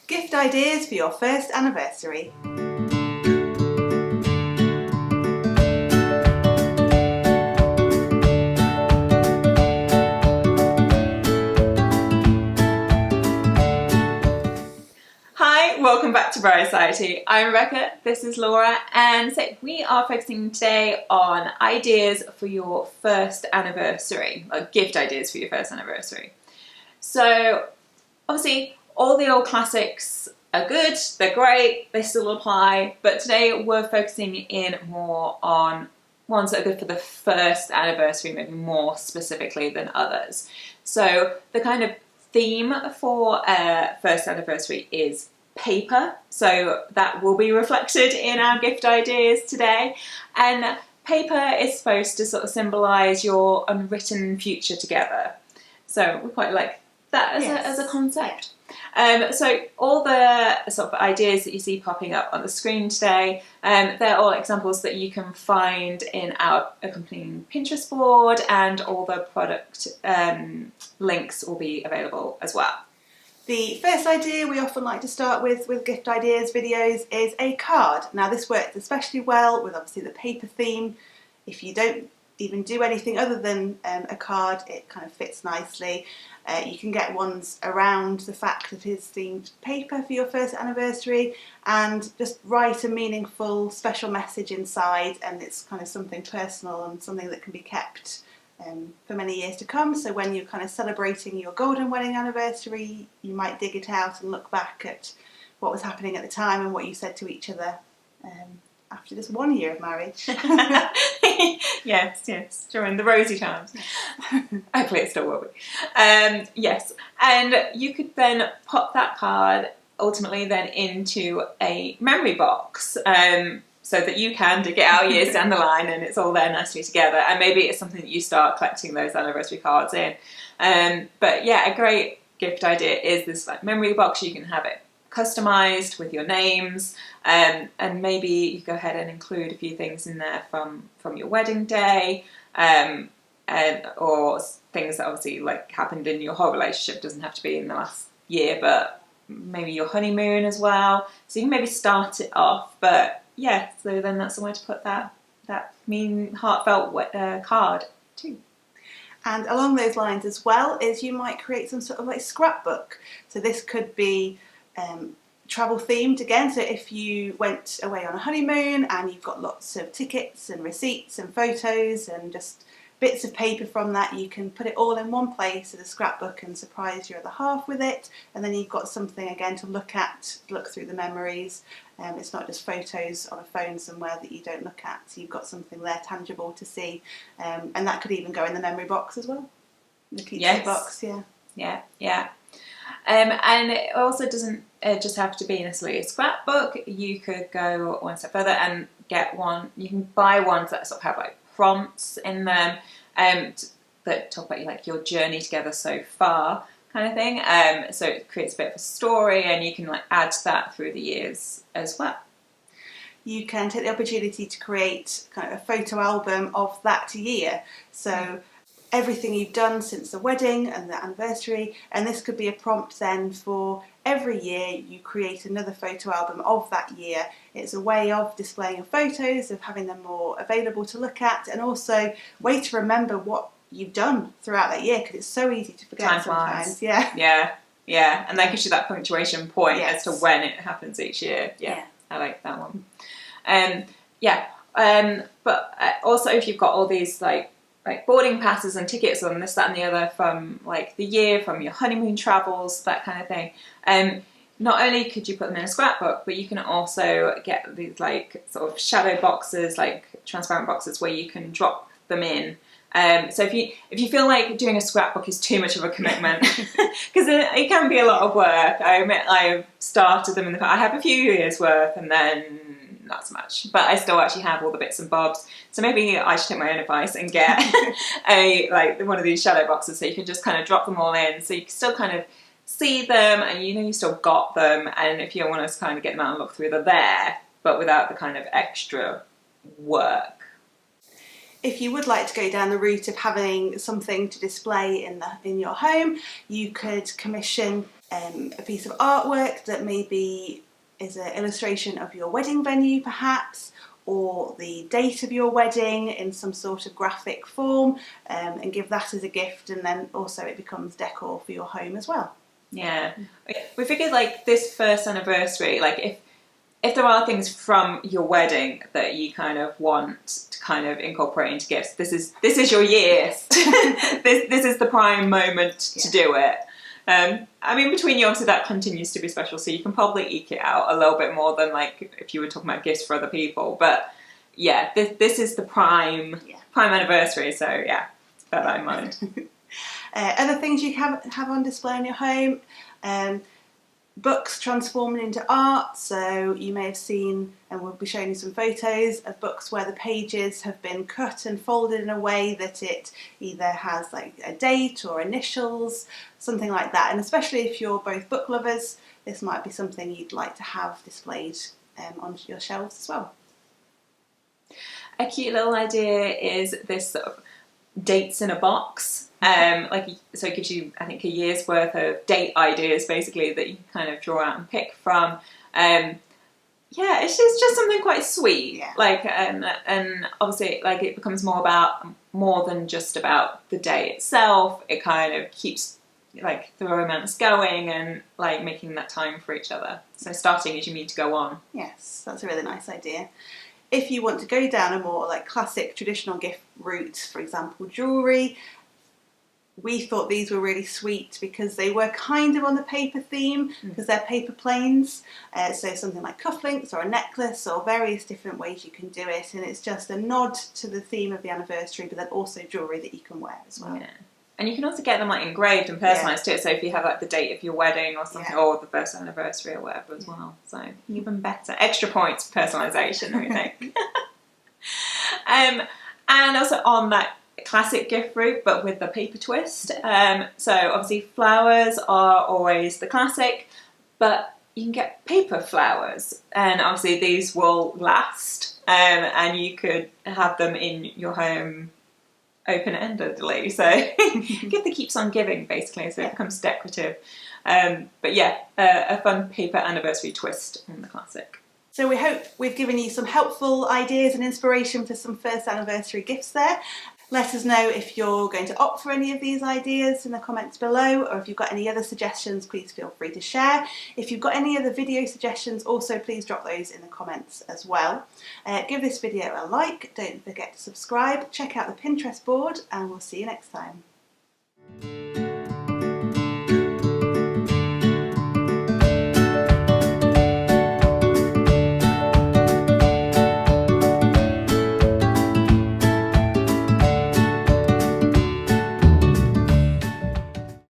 Gift ideas for your first anniversary. Hi, welcome back to Bride Society. I'm Rebecca, this is Laura, and so we are focusing today on ideas for your first anniversary, like gift ideas for your first anniversary. So obviously all the old classics are good, they're great, they still apply, but today we're focusing in more on ones that are good for the first anniversary, maybe more specifically than others. So the kind of theme for first anniversary is paper, so that will be reflected in our gift ideas today. And paper is supposed to sort of symbolise your unwritten future together. So we quite like that as a concept. So all the sort of ideas that you see popping up on the screen today, they're all examples that you can find in our accompanying Pinterest board, and all the product links will be available as well. The first idea we often like to start with gift ideas videos is a card. Now this works especially well with obviously the paper theme. If you don't even do anything other than a card, it kind of fits nicely. You can get ones around the fact that it's themed paper for your first anniversary, and just write a meaningful special message inside, and it's kind of something personal and something that can be kept for many years to come. So when you're kind of celebrating your golden wedding anniversary, you might dig it out and look back at what was happening at the time and what you said to each other after just 1 year of marriage. Yes, during the rosy times. Hopefully it still will be. Yes, and you could then pop that card ultimately then into a memory box, so that you can dig it out years down the line and it's all there nicely together. And maybe it's something that you start collecting those anniversary cards in. But yeah, a great gift idea is this like memory box. You can have it customized with your names, and maybe you go ahead and include a few things in there from your wedding day, or things that obviously like happened in your whole relationship. Doesn't have to be in the last year, but maybe your honeymoon as well. So you can maybe start it off, but yeah, so then that's somewhere to put that mean heartfelt card too. And along those lines as well is you might create some sort of like scrapbook. So this could be travel themed again. So if you went away on a honeymoon and you've got lots of tickets and receipts and photos and just bits of paper from that, you can put it all in one place in a scrapbook and surprise your other half with it. And then you've got something again to look through the memories. It's not just photos on a phone somewhere that you don't look at. So you've got something there tangible to see. And that could even go in the memory box as well. The keepsake box, yeah. Yeah. And it also doesn't just have to be necessarily a scrapbook. You could go one step further and get one. You can buy ones that sort of have like prompts in them, that talk about like your journey together so far, kind of thing. So it creates a bit of a story, and you can like add to that through the years as well. You can take the opportunity to create kind of a photo album of that year. So everything you've done since the wedding and the anniversary, and this could be a prompt then for every year you create another photo album of that year. It's a way of displaying your photos, of having them more available to look at, and also a way to remember what you've done throughout that year, because it's so easy to forget Time sometimes. flies. Yeah, and that gives you that punctuation point as to when it happens each year. Yeah. I like that one. But also if you've got all these like boarding passes and tickets and this, that and the other from like the year, from your honeymoon travels, that kind of thing. Not only could you put them in a scrapbook, but you can also get these like sort of shadow boxes, like transparent boxes where you can drop them in. So if you feel like doing a scrapbook is too much of a commitment, because it can be a lot of work. I admit I've started them in the past. I have a few years worth and then not so much, but I still actually have all the bits and bobs. So maybe I should take my own advice and get one of these shadow boxes, so you can just kind of drop them all in, so you can still kind of see them and you still got them. And if you want to kind of get them out and look through, they're there, but without the kind of extra work. If you would like to go down the route of having something to display in your home, you could commission a piece of artwork that maybe is an illustration of your wedding venue perhaps, or the date of your wedding in some sort of graphic form, and give that as a gift, and then also it becomes decor for your home as well. Yeah, we figured like this first anniversary, like if there are things from your wedding that you kind of want to kind of incorporate into gifts, this is your year. this is the prime moment to do it. I mean, between you, obviously that continues to be special, so you can probably eke it out a little bit more than like if you were talking about gifts for other people. But yeah, this is the prime anniversary, so yeah, bear that in mind. Other things you have on display in your home, books transforming into art. So you may have seen, and we'll be showing you some photos of books where the pages have been cut and folded in a way that it either has like a date or initials, something like that. And especially if you're both book lovers, this might be something you'd like to have displayed on your shelves as well. A cute little idea is this sort of dates in a box. So it gives you, I think, a year's worth of date ideas basically that you can kind of draw out and pick from. Yeah, it's just something quite sweet. Yeah. Like, and obviously, like, it becomes more than just about the day itself. It kind of keeps like the romance going and like making that time for each other. So starting as you need to go on. Yes, that's a really nice idea. If you want to go down a more like classic traditional gift route, for example, jewellery, we thought these were really sweet because they were kind of on the paper theme, because they're paper planes. So something like cufflinks or a necklace or various different ways you can do it, and it's just a nod to the theme of the anniversary, but then also jewellery that you can wear as well. Yeah. And you can also get them like engraved and personalised too. So if you have like the date of your wedding or something, or the first anniversary or whatever as well. So even better. Extra points for personalisation, I think. And also on that classic gift route, but with the paper twist. So obviously flowers are always the classic, but you can get paper flowers, and obviously these will last, and you could have them in your home open-endedly, so give the keeps on giving basically, so it becomes decorative. But yeah, a fun paper anniversary twist on the classic. So we hope we've given you some helpful ideas and inspiration for some first anniversary gifts there. Let us know if you're going to opt for any of these ideas in the comments below, or if you've got any other suggestions, please feel free to share. If you've got any other video suggestions, also please drop those in the comments as well. Give this video a like, don't forget to subscribe, check out the Pinterest board, and we'll see you next time.